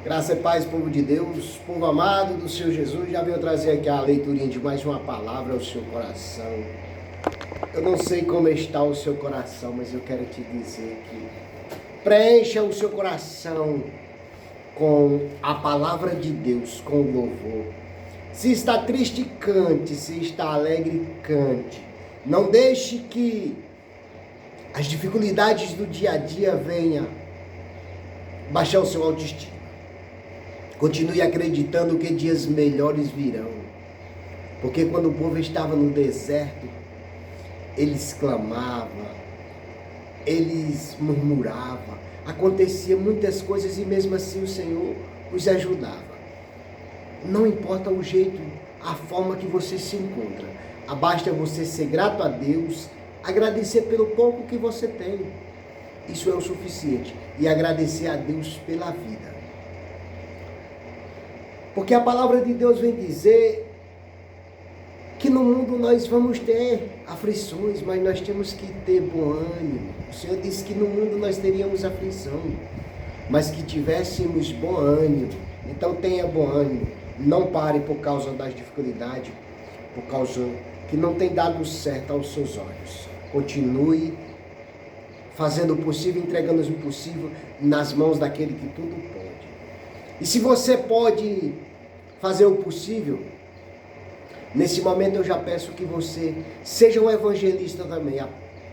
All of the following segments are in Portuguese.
Graça e paz, povo de Deus, povo amado do Senhor Jesus. Já venho trazer aqui a leiturinha de mais uma palavra ao seu coração. Eu não sei como está o seu coração, mas eu quero te dizer que preencha o seu coração com a palavra de Deus, com louvor. Se está triste, cante. Se está alegre, cante. Não deixe que as dificuldades do dia a dia venham baixar o seu autoestima. Continue acreditando que dias melhores virão. Porque quando o povo estava no deserto, eles clamavam, eles murmuravam, acontecia muitas coisas e mesmo assim o Senhor os ajudava. Não importa o jeito, a forma que você se encontra, basta você ser grato a Deus, agradecer pelo pouco que você tem. Isso é o suficiente. E agradecer a Deus pela vida. Porque a palavra de Deus vem dizer que no mundo nós vamos ter aflições, mas nós temos que ter bom ânimo. O Senhor disse que no mundo nós teríamos aflição, mas que tivéssemos bom ânimo. Então tenha bom ânimo. Não pare por causa das dificuldades, por causa que não tem dado certo aos seus olhos. Continue fazendo o possível, entregando o impossível nas mãos daquele que tudo pode. E se você pode fazer o possível, nesse momento eu já peço que você seja um evangelista também,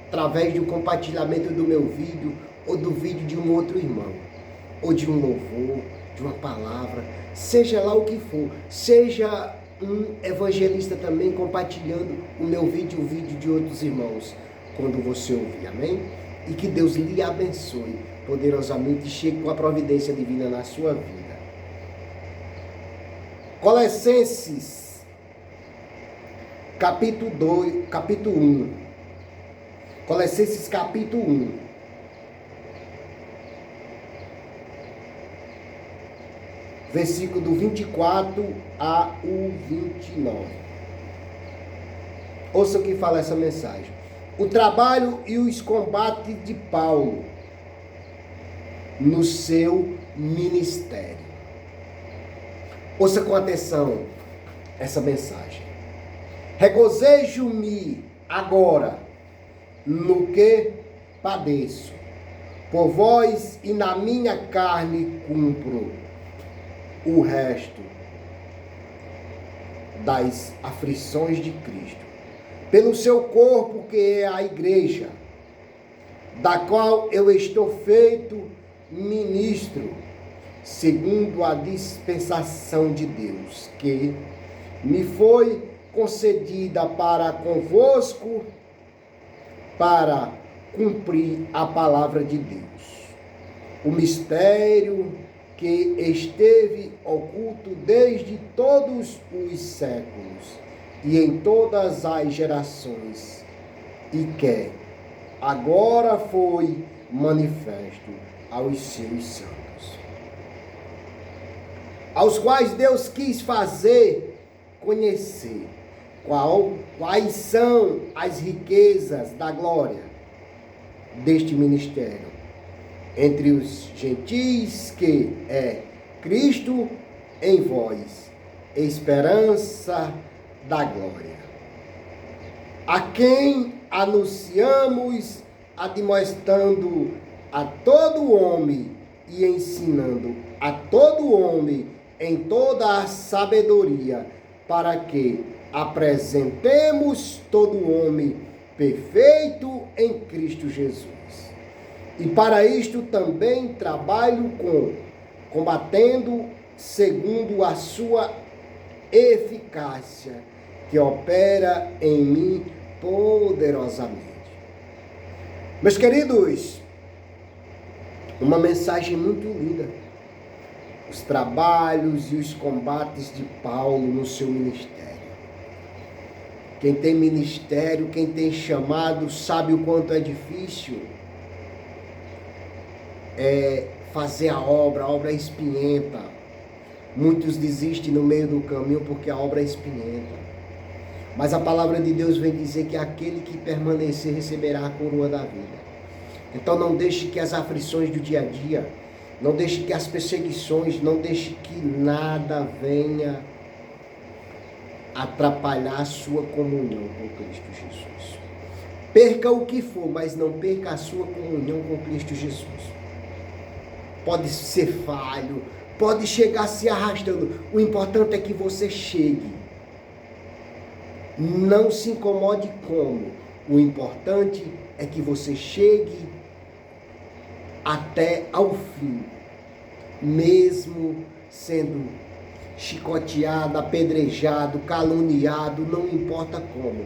através do compartilhamento do meu vídeo, ou do vídeo de um outro irmão, ou de um louvor, de uma palavra, seja lá o que for. Seja um evangelista também, compartilhando o meu vídeo e o vídeo de outros irmãos, quando você ouvir, amém? E que Deus lhe abençoe poderosamente e chegue com a providência divina na sua vida. Colossenses, capítulo 1. Colossenses, capítulo 1. Versículo do 24 a 29. Ouça o que fala essa mensagem. O trabalho e os combates de Paulo no seu ministério. Ouça com atenção essa mensagem. Regozijo-me agora no que padeço, por vós, e na minha carne cumpro o resto das aflições de Cristo, pelo seu corpo, que é a igreja, da qual eu estou feito ministro, segundo a dispensação de Deus, que me foi concedida para convosco, para cumprir a palavra de Deus. O mistério que esteve oculto desde todos os séculos e em todas as gerações, e que agora foi manifesto aos seus santos, aos quais Deus quis fazer conhecer quais são as riquezas da glória deste ministério entre os gentios, que é Cristo em vós, esperança da glória, a quem anunciamos, admoestando a todo homem e ensinando a todo homem em toda a sabedoria, para que apresentemos todo homem perfeito em Cristo Jesus. E para isto também trabalho combatendo segundo a sua eficácia, que opera em mim poderosamente. Meus queridos, uma mensagem muito linda. Os trabalhos e os combates de Paulo no seu ministério. Quem tem ministério, quem tem chamado, sabe o quanto é difícil fazer a obra é espinhenta. Muitos desistem no meio do caminho porque a obra é espinhenta. Mas a palavra de Deus vem dizer que aquele que permanecer receberá a coroa da vida. Então não deixe que as aflições do dia a dia Não deixe que as perseguições, não deixe que nada venha atrapalhar a sua comunhão com Cristo Jesus. Perca o que for, mas não perca a sua comunhão com Cristo Jesus. Pode ser falho, pode chegar se arrastando. O importante é que você chegue. Não se incomode como. O importante é que você chegue até ao fim, mesmo sendo chicoteado, apedrejado, caluniado, não importa como,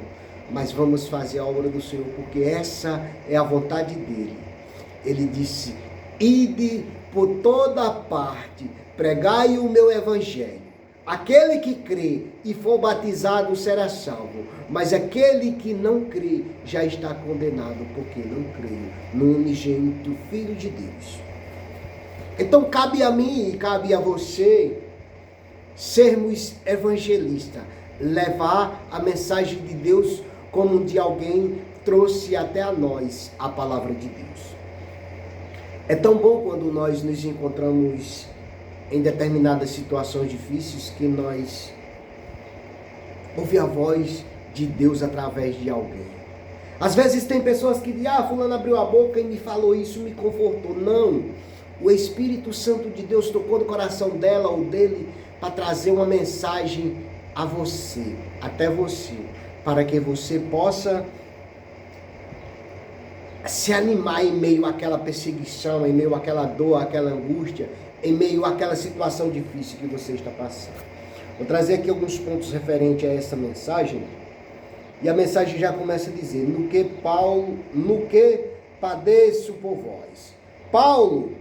mas vamos fazer a obra do Senhor, porque essa é a vontade dele. Ele disse: ide por toda parte, pregai o meu evangelho. Aquele que crê e for batizado será salvo, mas aquele que não crê já está condenado, porque não crê no unigênito Filho de Deus. Então cabe a mim e cabe a você sermos evangelistas, levar a mensagem de Deus como de alguém trouxe até a nós a palavra de Deus. É tão bom quando nós nos encontramos em determinadas situações difíceis que nós ouvimos a voz de Deus através de alguém. Às vezes tem pessoas que dizem: fulano abriu a boca e me falou isso, me confortou. Não, o Espírito Santo de Deus tocou no coração dela ou dele para trazer uma mensagem a você, até você, para que você possa se animar em meio àquela perseguição, em meio àquela dor, àquela angústia, em meio àquela situação difícil que você está passando. Vou trazer aqui alguns pontos referentes a essa mensagem. E a mensagem já começa a dizer: no que padeço por vós. Paulo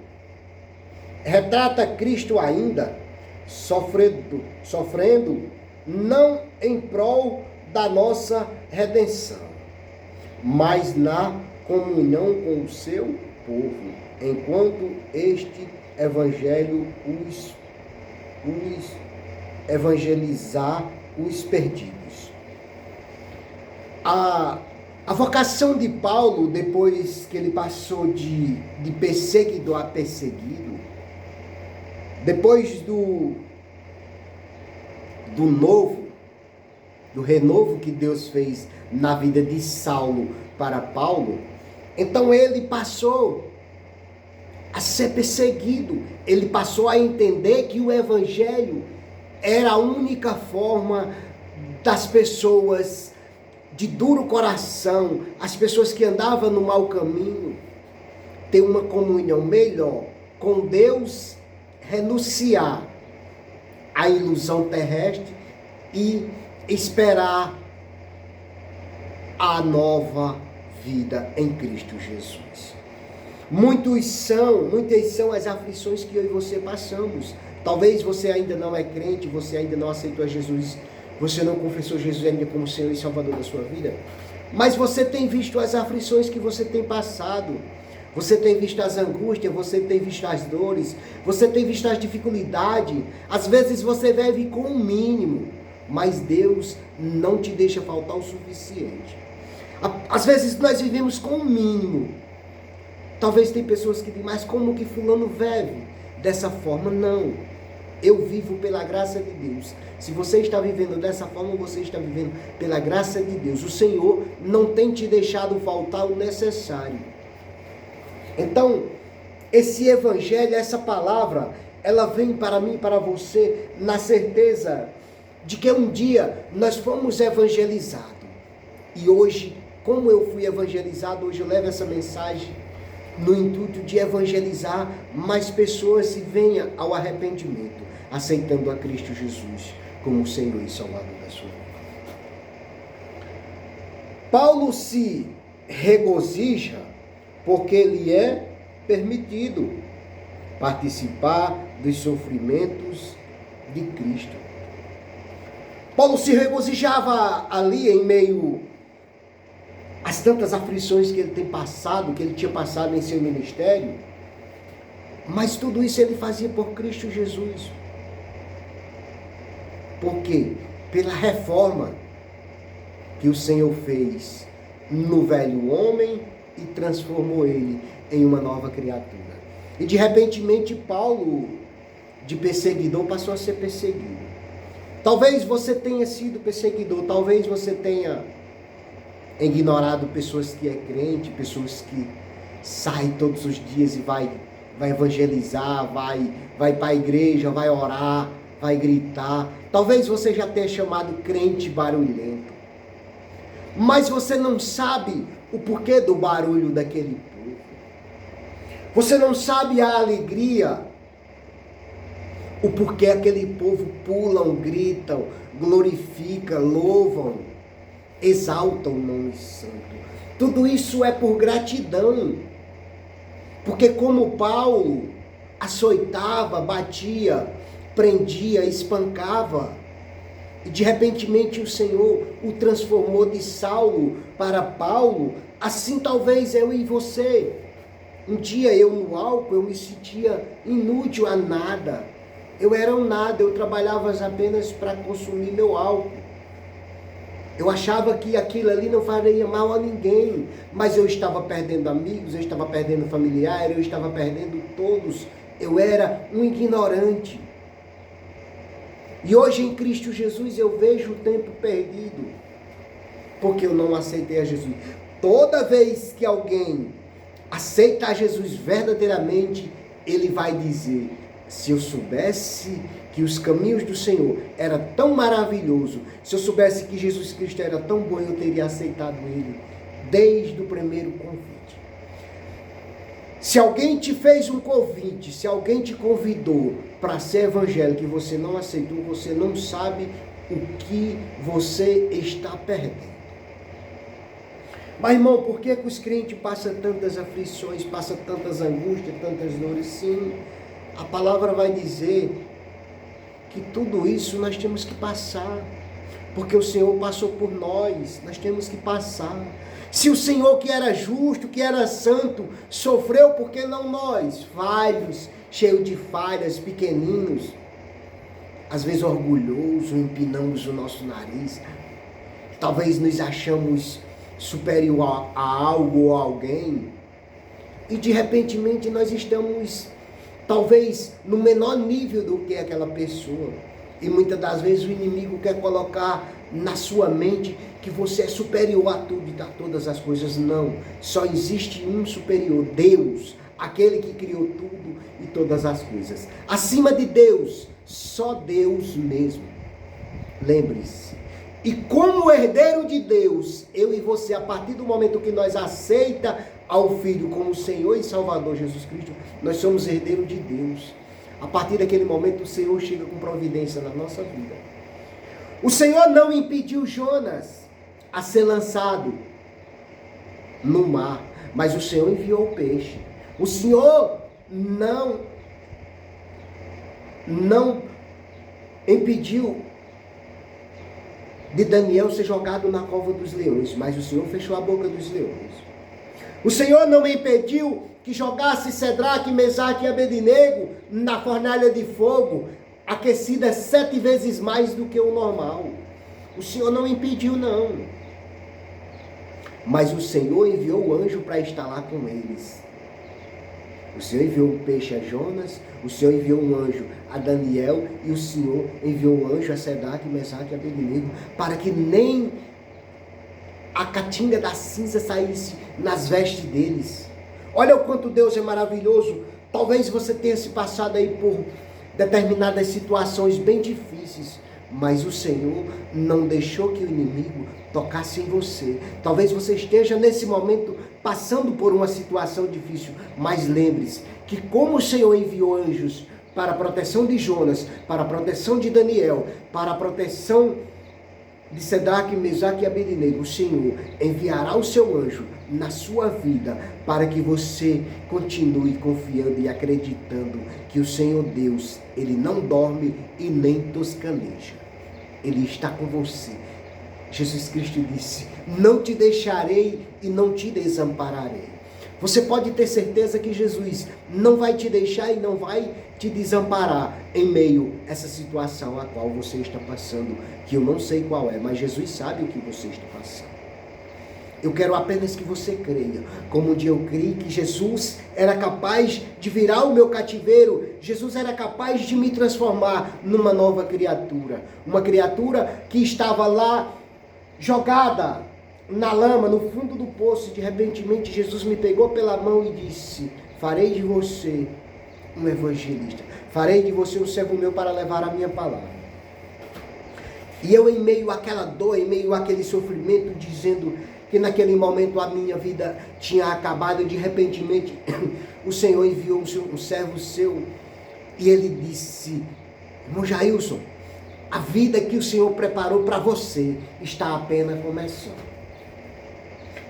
retrata Cristo ainda sofrendo não em prol da nossa redenção, mas na comunhão com o seu povo, enquanto este evangelho os evangelizar os perdidos. A vocação de Paulo, depois que ele passou de perseguido a perseguido, depois do renovo que Deus fez na vida de Saulo para Paulo, então ele passou a ser perseguido, ele passou a entender que o evangelho era a única forma das pessoas de duro coração, as pessoas que andavam no mau caminho, ter uma comunhão melhor com Deus, renunciar à ilusão terrestre e esperar a nova vida em Cristo Jesus. Muitas são as aflições que eu e você passamos. Talvez você ainda não é crente, você ainda não aceitou Jesus, você não confessou Jesus ainda como Senhor e Salvador da sua vida, mas você tem visto as aflições que você tem passado, você tem visto as angústias, você tem visto as dores, você tem visto as dificuldades. Às vezes você vive com o mínimo, mas Deus não te deixa faltar o suficiente. Às vezes nós vivemos com o mínimo. Talvez tem pessoas que dizem: mas como que fulano vive dessa forma? Não, eu vivo pela graça de Deus. Se você está vivendo dessa forma, você está vivendo pela graça de Deus. O Senhor não tem te deixado faltar o necessário. Então, esse evangelho, essa palavra, ela vem para mim e para você na certeza de que um dia nós fomos evangelizados. E hoje, como eu fui evangelizado, hoje eu levo essa mensagem no intuito de evangelizar mais pessoas e venham ao arrependimento, aceitando a Cristo Jesus como Senhor e Salvador da sua vida. Paulo se regozija porque lhe é permitido participar dos sofrimentos de Cristo. Paulo se regozijava ali em meio às tantas aflições que ele tem passado, que ele tinha passado em seu ministério, mas tudo isso ele fazia por Cristo Jesus. Por quê? Pela reforma que o Senhor fez no velho homem e transformou ele em uma nova criatura. E de repentemente Paulo, de perseguidor, passou a ser perseguido. Talvez você tenha sido perseguidor, talvez você tenha ignorado pessoas que é crente, pessoas que saem todos os dias e vai evangelizar, vai para a igreja, vai orar, vai gritar. Talvez você já tenha chamado crente barulhento. Mas você não sabe o porquê do barulho daquele povo. Você não sabe a alegria, o porquê aquele povo pulam, gritam, glorificam, louvam, exaltam o nome santo. Tudo isso é por gratidão. Porque como Paulo açoitava, batia, prendia, espancava, e de repentemente o Senhor o transformou de Saulo para Paulo, assim talvez eu e você. Um dia eu no álcool, eu me sentia inútil a nada. Eu era um nada, eu trabalhava apenas para consumir meu álcool. Eu achava que aquilo ali não faria mal a ninguém, mas eu estava perdendo amigos, eu estava perdendo familiares, eu estava perdendo todos. Eu era um ignorante. E hoje em Cristo Jesus eu vejo o tempo perdido, porque eu não aceitei a Jesus. Toda vez que alguém aceita a Jesus verdadeiramente, ele vai dizer: se eu soubesse que os caminhos do Senhor eram tão maravilhosos, se eu soubesse que Jesus Cristo era tão bom, eu teria aceitado Ele desde o primeiro convite. Se alguém te fez um convite, se alguém te convidou para ser evangélico e você não aceitou, você não sabe o que você está perdendo. Mas irmão, por que os crentes passam tantas aflições, passam tantas angústias, tantas dores? Sim, a palavra vai dizer que tudo isso nós temos que passar, porque o Senhor passou por nós temos que passar. Se o Senhor, que era justo, que era santo, sofreu, por que não nós, falhos, cheios de falhas, pequeninos, às vezes orgulhosos, empinamos o nosso nariz, talvez nos achamos superior a algo ou a alguém, e de repentemente nós estamos talvez no menor nível do que aquela pessoa. E muitas das vezes o inimigo quer colocar na sua mente que você é superior a tudo e a todas as coisas. Não, só existe um superior, Deus, aquele que criou tudo e todas as coisas. Acima de Deus, só Deus mesmo. Lembre-se. E como herdeiro de Deus, eu e você, a partir do momento que nós aceita ao Filho como Senhor e Salvador Jesus Cristo, nós somos herdeiros de Deus. A partir daquele momento o Senhor chega com providência na nossa vida. O Senhor não impediu Jonas a ser lançado no mar, mas o Senhor enviou o peixe. O Senhor não impediu de Daniel ser jogado na cova dos leões, mas o Senhor fechou a boca dos leões. O Senhor não impediu que jogasse Sedraque, Mesaque e Abednego na fornalha de fogo, aquecida 7 vezes mais do que o normal. O Senhor não impediu, não. Mas o Senhor enviou o anjo para estar lá com eles. O Senhor enviou um peixe a Jonas, o Senhor enviou um anjo a Daniel, e o Senhor enviou um anjo a Sedraque, Mesaque e Abednego, para que nem a catinga da cinza saísse nas vestes deles. Olha o quanto Deus é maravilhoso. Talvez você tenha se passado aí por determinadas situações bem difíceis, mas o Senhor não deixou que o inimigo tocasse em você. Talvez você esteja nesse momento passando por uma situação difícil, mas lembre-se que como o Senhor enviou anjos para a proteção de Jonas, para a proteção de Daniel, para a proteção de Sedraque, Mesaque e Abednego, o Senhor enviará o seu anjo na sua vida para que você continue confiando e acreditando que o Senhor Deus, Ele não dorme e nem toscaneja. Ele está com você. Jesus Cristo disse: não te deixarei e não te desampararei. Você pode ter certeza que Jesus não vai te deixar e não vai te desamparar em meio a essa situação a qual você está passando, que eu não sei qual é, mas Jesus sabe o que você está passando. Eu quero apenas que você creia. Como um dia eu criei que Jesus era capaz de virar o meu cativeiro. Jesus era capaz de me transformar numa nova criatura. Uma criatura que estava lá jogada na lama, no fundo do poço. De repente Jesus me pegou pela mão e disse: farei de você um evangelista. Farei de você um servo meu para levar a minha palavra. E eu, em meio àquela dor, em meio àquele sofrimento, dizendo que naquele momento a minha vida tinha acabado, de repente o Senhor enviou um servo seu e ele disse: irmão Jailson, a vida que o Senhor preparou para você está apenas começando.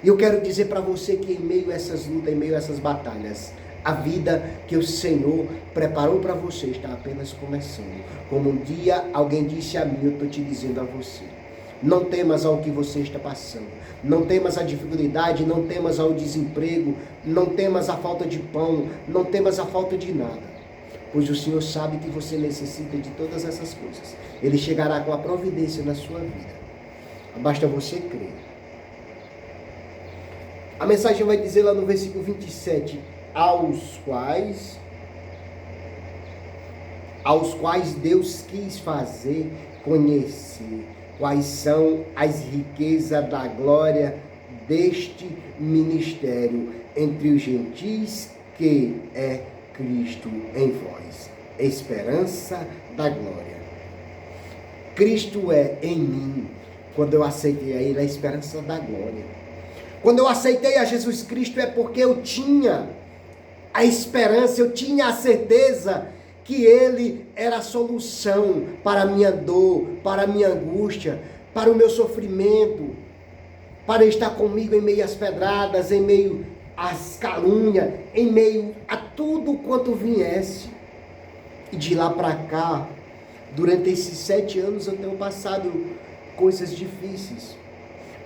E eu quero dizer para você que em meio a essas lutas, em meio a essas batalhas, a vida que o Senhor preparou para você está apenas começando. Como um dia alguém disse a mim, eu estou te dizendo a você: não temas ao que você está passando. Não temas a dificuldade, não temas ao desemprego, não temas a falta de pão, não temas a falta de nada. Pois o Senhor sabe que você necessita de todas essas coisas. Ele chegará com a providência na sua vida. Basta você crer. A mensagem vai dizer lá no versículo 27, aos quais Deus quis fazer conhecer quais são as riquezas da glória deste ministério entre os gentis, que é Cristo em vós, esperança da glória. Cristo é em mim. Quando eu aceitei a Ele, a esperança da glória. Quando eu aceitei a Jesus Cristo, é porque eu tinha a esperança, eu tinha a certeza que Ele era a solução para a minha dor, para a minha angústia, para o meu sofrimento, para estar comigo em meio às pedradas, em meio às calúnias, em meio a tudo quanto viesse. E de lá para cá, durante esses 7 anos eu tenho passado coisas difíceis,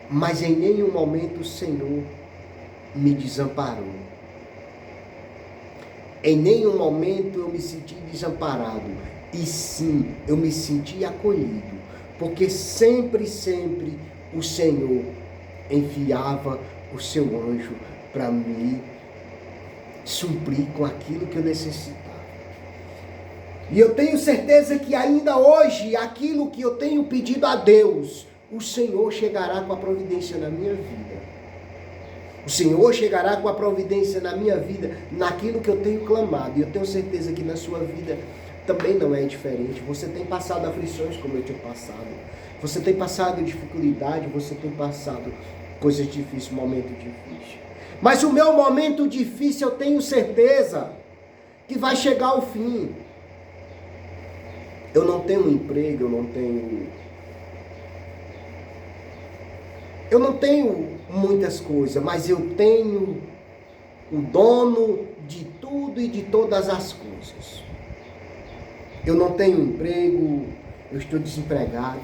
mas em nenhum momento o Senhor me desamparou. Em nenhum momento eu me senti desamparado, e sim, eu me senti acolhido, porque sempre o Senhor enviava o seu anjo para me suprir com aquilo que eu necessitava. E eu tenho certeza que ainda hoje, aquilo que eu tenho pedido a Deus, o Senhor chegará com a providência na minha vida. O Senhor chegará com a providência na minha vida, naquilo que eu tenho clamado. E eu tenho certeza que na sua vida também não é diferente. Você tem passado aflições como eu tenho passado. Você tem passado dificuldade, você tem passado coisas difíceis, momentos difíceis. Mas o meu momento difícil eu tenho certeza que vai chegar ao fim. Eu não tenho um emprego, eu não tenho muitas coisas, mas eu tenho o dono de tudo e de todas as coisas. Eu não tenho emprego, eu estou desempregado,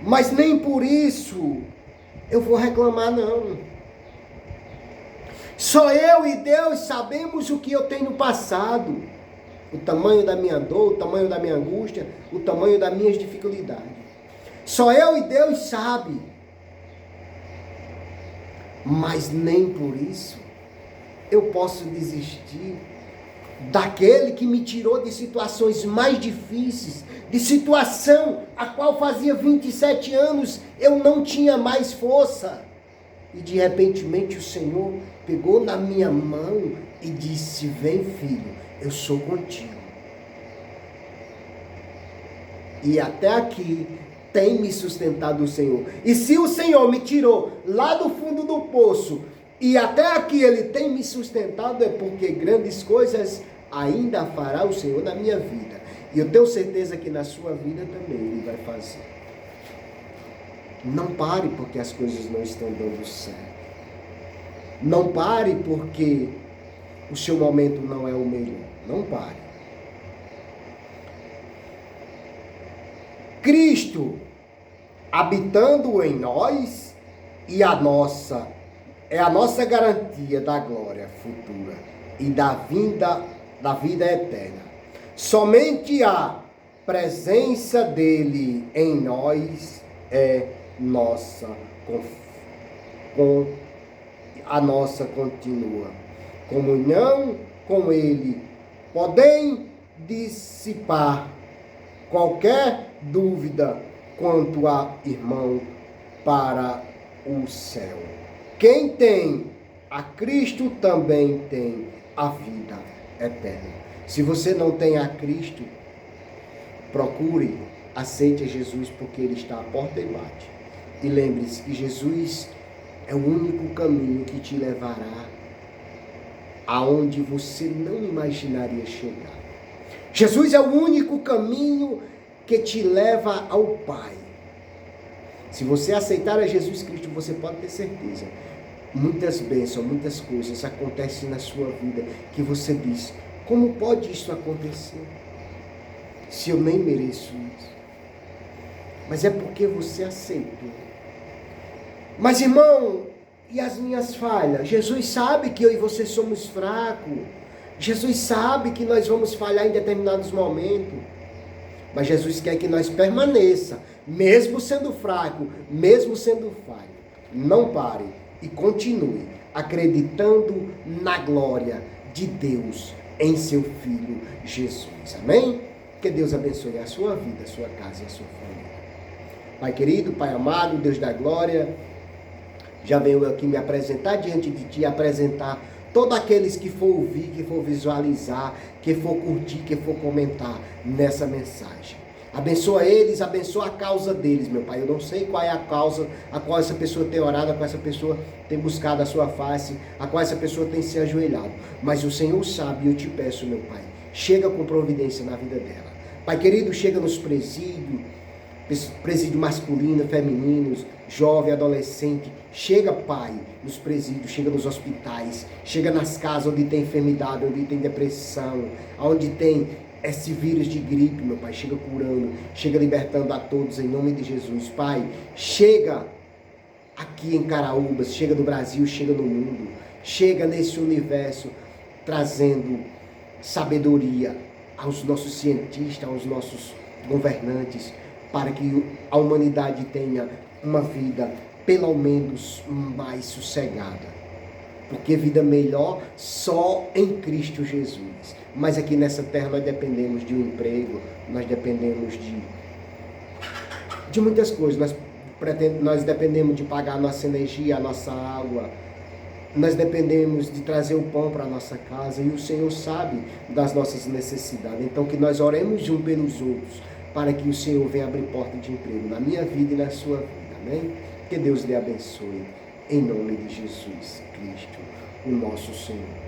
mas nem por isso eu vou reclamar, não. Só eu e Deus sabemos o que eu tenho passado, o tamanho da minha dor, o tamanho da minha angústia, o tamanho das minhas dificuldades. Só eu e Deus sabem. Mas nem por isso eu posso desistir daquele que me tirou de situações mais difíceis, de situação a qual fazia 27 anos eu não tinha mais força. E de repentemente o Senhor pegou na minha mão e disse: vem, filho, eu sou contigo. E até aqui tem me sustentado o Senhor. E se o Senhor me tirou lá do fundo do poço e até aqui Ele tem me sustentado, é porque grandes coisas ainda fará o Senhor na minha vida. E eu tenho certeza que na sua vida também Ele vai fazer. Não pare porque as coisas não estão dando certo. Não pare porque o seu momento não é o melhor. Não pare. Cristo habitando em nós é a nossa garantia da glória futura e da vida eterna. Somente a presença dele em nós é nossa com a nossa contínua comunhão com Ele, podem dissipar qualquer dúvida quanto a irmão para o céu. Quem tem a Cristo também tem a vida eterna. Se você não tem a Cristo, procure, aceite Jesus, porque Ele está à porta e bate. E lembre-se que Jesus é o único caminho que te levará aonde você não imaginaria chegar. Jesus é o único caminho que te leva ao Pai. Se você aceitar a Jesus Cristo, você pode ter certeza. Muitas bênçãos, muitas coisas acontecem na sua vida que você diz: como pode isso acontecer? Se eu nem mereço isso. Mas é porque você aceitou. Mas, irmão, e as minhas falhas? Jesus sabe que eu e você somos fracos. Jesus sabe que nós vamos falhar em determinados momentos. Mas Jesus quer que nós permaneça, mesmo sendo fraco, mesmo sendo falho. Não pare e continue acreditando na glória de Deus em seu Filho Jesus. Amém? Que Deus abençoe a sua vida, a sua casa e a sua família. Pai querido, Pai amado, Deus da glória, já venho aqui me apresentar diante de Ti, apresentar todos aqueles que for ouvir, que for visualizar, que for curtir, que for comentar nessa mensagem. Abençoa eles, abençoa a causa deles, meu Pai. Eu não sei qual é a causa a qual essa pessoa tem orado, a qual essa pessoa tem buscado a sua face, a qual essa pessoa tem se ajoelhado. Mas o Senhor sabe e eu te peço, meu Pai, chega com providência na vida dela. Pai querido, chega nos presídios, presídio masculino, femininos, jovem, adolescente. Chega, Pai, nos presídios, chega nos hospitais, chega nas casas onde tem enfermidade, onde tem depressão, onde tem esse vírus de gripe, meu Pai. Chega curando, chega libertando a todos em nome de Jesus. Pai, chega aqui em Caraúbas, chega no Brasil, chega no mundo, chega nesse universo, trazendo sabedoria aos nossos cientistas, aos nossos governantes, para que a humanidade tenha uma vida pelo menos mais sossegada. Porque vida melhor só em Cristo Jesus. Mas aqui nessa terra nós dependemos de um emprego, nós dependemos de muitas coisas. Nós dependemos de pagar a nossa energia, a nossa água. Nós dependemos de trazer o pão para a nossa casa. E o Senhor sabe das nossas necessidades. Então que nós oremos uns pelos outros, para que o Senhor venha abrir porta de emprego na minha vida e na sua vida. Amém? Que Deus lhe abençoe. Em nome de Jesus Cristo, o nosso Senhor.